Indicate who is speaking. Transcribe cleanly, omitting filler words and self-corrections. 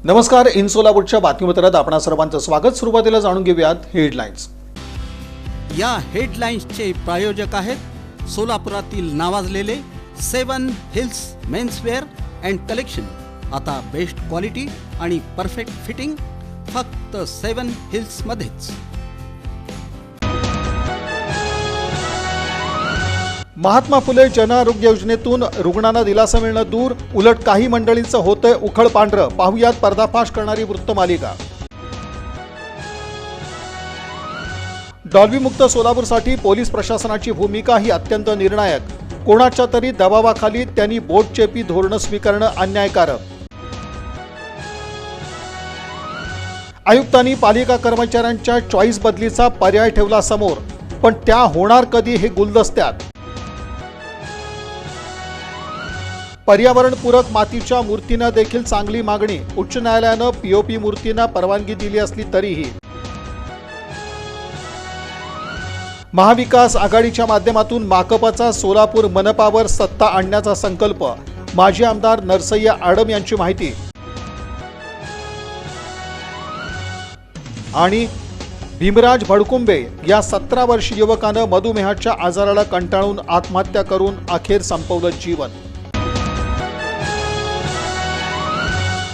Speaker 1: नमस्कार, इन सोलापूरच्या बातमीपत्रात आपणा सर्वांचं स्वागत। सुरुवातीला जाणून घेऊयात हेडलाईन्स।
Speaker 2: या हेडलाईन्सचे प्रायोजक आहेत सोलापुरातील नावाजलेले 7 हिल्स मेन्सवेअर अँड कलेक्शन। आता बेस्ट क्वालिटी आणि परफेक्ट फिटिंग फक्त 7 हिल्स मध्येच।
Speaker 1: महात्मा फुले जन आरोग्य योजनेतून रुग्णांना दिलासा मिळणं दूर, उलट काही मंडळींचं होतंय उखळ पांढरं। पाहुयात पर्दाफाश करणारी वृत्तमालिका। डॉल्बी मुक्त सोलापूरसाठी पोलीस प्रशासनाची भूमिका ही अत्यंत निर्णायक। कोणाच्या तरी दबावाखाली त्यांनी बोटचेपी धोरणं स्वीकारणं अन्यायकारक। आयुक्तांनी पालिका कर्मचाऱ्यांच्या चॉईस बदलीचा पर्याय ठेवला समोर, पण त्या होणार कधी हे गुलदस्त्यात। पर्यावरणपूरक मातीच्या मूर्तींना देखील चांगली मागणी। उच्च न्यायालयानं पीओपी मूर्तींना परवानगी दिली असली तरीही। महाविकास आघाडीच्या माध्यमातून माकपचा सोलापूर मनपावर सत्ता आणण्याचा संकल्प। माजी आमदार नरसय्या आडम यांची माहिती। आणि भीमराज भडकुंबे या 17 वर्षीय युवकानं मधुमेहाच्या आजाराला कंटाळून आत्महत्या करून अखेर संपवलं जीवन।